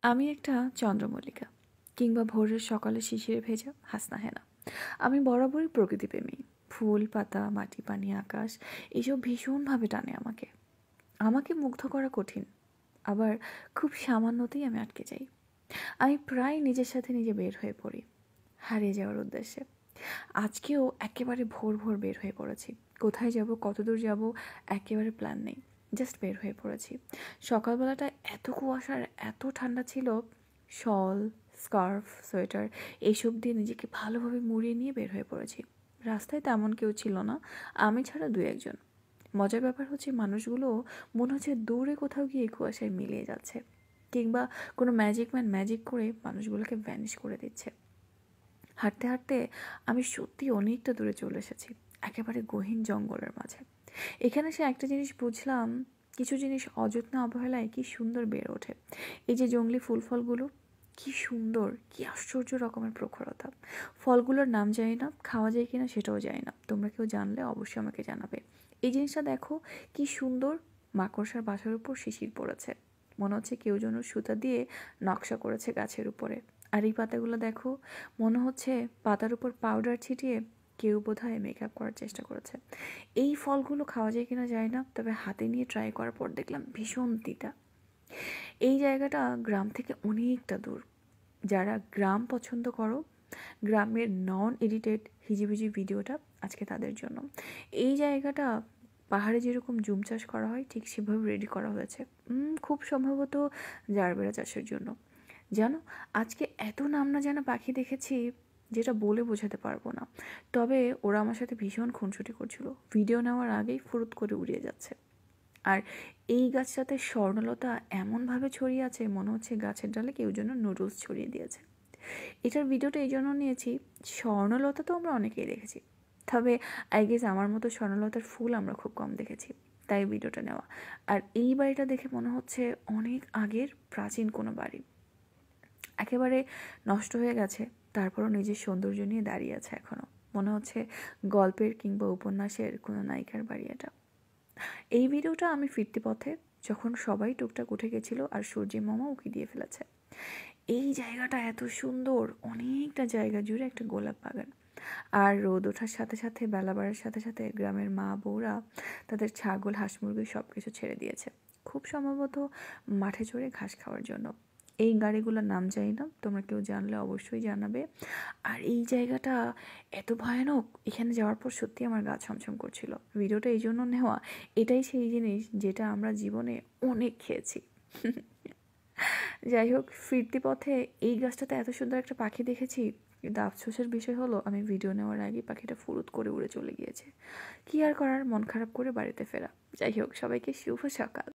আমি একটা চন্দ্রমল্লিকা কিংবা ভোরের সকালে শিশিরে ভেজা হাসনাহেনা। আমি বরাবরই প্রকৃতিপ্রেমী। ফুল পাতা মাটি পানি আকাশ এসব ভীষণভাবে টানে আমাকে। আমাকে মুগ্ধ করা কঠিন, আবার খুব সামান্যতেই আমি আটকে যাই। আমি প্রায় নিজের সাথে নিজে বের হয়ে পড়ি হারিয়ে যাওয়ার উদ্দেশ্যে। আজকেও একেবারে ভোর ভোর বের হয়ে পড়েছি। কোথায় যাব, কতদূর যাব, একেবারে প্ল্যান নেই, জাস্ট বের হয়ে পড়েছি। সকালবেলাটা এত কুয়াশার এত ঠান্ডা ছিল, শল স্কার্ফ সোয়েটার এইসব দিয়ে নিজেকে ভালোভাবে মুড়িয়ে নিয়ে বের হয়ে পড়েছি। রাস্তায় তেমন কেউ ছিল না, আমি ছাড়া দু একজন। মজার ব্যাপার হচ্ছে মানুষগুলো মনে হচ্ছে দূরে কোথাও গিয়ে কুয়াশায় মিলিয়ে যাচ্ছে, কিংবা কোনো ম্যাজিক ম্যান ম্যাজিক করে মানুষগুলোকে ভ্যানিশ করে দিচ্ছে। হাঁটতে হাঁটতে আমি সত্যি অনেকটা দূরে চলে এসেছি, একেবারে গহীন জঙ্গলের মাঝে। এখানে সে একটা জিনিস বুঝলাম, কিছু জিনিস অযত্ন অবহেলায় কি সুন্দর বেড়ে ওঠে। এই যে জঙ্গলি ফুল ফলগুলো, কি সুন্দর, কি আশ্চর্য রকমের প্রখরতা। ফলগুলোর নাম জানি না, খাওয়া যায় কিনা সেটাও জানি না, তোমরা কেউ জানলে অবশ্যই আমাকে জানাবে। এই জিনিসটা দেখো, কি সুন্দর। মাকড়সার বাসার উপর শিশির পড়েছে, মনে হচ্ছে কেউ যেন সুতা দিয়ে নকশা করেছে গাছের উপরে। আর এই পাতাগুলো দেখো, মনে হচ্ছে পাতার উপর পাউডার ছিটিয়ে কেউ বোধহয় মেকআপ করার চেষ্টা করেছে। এই ফলগুলো খাওয়া যায় কিনা জানি না, তবে হাতে নিয়ে ট্রাই করার পর দেখলাম ভীষণ তিতা। এই জায়গাটা গ্রাম থেকে অনেকটা দূর। যারা গ্রাম পছন্দ করো, গ্রামের নন এডিটেড হিজিবিজি ভিডিওটা আজকে তাদের জন্য। এই জায়গাটা পাহাড়ে যেরকম জুম চাষ করা হয় ঠিক সেভাবে রেডি করা হয়েছে, খুব সম্ভবত জারবেরা চাষের জন্য। জানো, আজকে এত নাম না জানা পাখি দেখেছি যেটা বলে বোঝাতে পারবো না। তবে ওরা আমার সাথে ভীষণ খুনসুটি করছিল, ভিডিও নেওয়ার আগেই ফুরুত করে উড়িয়ে যাচ্ছে। আর এই গাছটাতে স্বর্ণলতা এমনভাবে ছড়িয়ে আছে, মনে হচ্ছে গাছের ডালে কেউ যেন নুডলস ছড়িয়ে দিয়েছে। এটার ভিডিওটা এই জন্য নিয়েছি, স্বর্ণলতা তো আমরা অনেকেই দেখেছি, তবে আই গেস আমার মতো স্বর্ণলতার ফুল আমরা খুব কম দেখেছি, তাই ভিডিওটা নেওয়া। আর এই বাড়িটা দেখে মনে হচ্ছে অনেক আগের প্রাচীন কোনো বাড়ি, একেবারে নষ্ট হয়ে গেছে, তারপরও নিজের সৌন্দর্য নিয়ে দাঁড়িয়ে আছে এখনও। মনে হচ্ছে গল্পের কিংবা উপন্যাসের কোনো নায়িকার বাড়ি এটা। এই ভিডিওটা আমি ফিরতি পথে, যখন সবাই টুকটাক উঠে গেছিলো আর সূর্যি মামা উকি দিয়ে ফেলেছে। এই জায়গাটা এত সুন্দর, অনেকটা জায়গা জুড়ে একটা গোলাপ বাগান। আর রোদ ওঠার সাথে সাথে, বেলা বাড়ার সাথে সাথে গ্রামের মা বউরা তাদের ছাগল হাঁস মুরগি সব কিছু ছেড়ে দিয়েছে, খুব সম্ভবত মাঠে চড়ে ঘাস খাওয়ার জন্য। এই গাড়িগুলোর নাম জানি না, তোমরা কেউ জানলে অবশ্যই জানাবে। আর এই জায়গাটা এত ভয়ানক, এখানে যাওয়ার পর সত্যি আমার গা ছমছম করছিল। ভিডিওটা এই জন্য নেওয়া, এটাই সেই জিনিস যেটা আমরা জীবনে অনেক খেয়েছি। যাই হোক, ফিরতি পথে এই গাছটাতে এত সুন্দর একটা পাখি দেখেছি, কিন্তু আফসোসের বিষয় হলো আমি ভিডিও নেওয়ার আগে পাখিটা ফুরুত করে উড়ে চলে গিয়েছে। কি আর করার, মন খারাপ করে বাড়িতে ফেরা। যাই হোক, সবাইকে শুভ সকাল।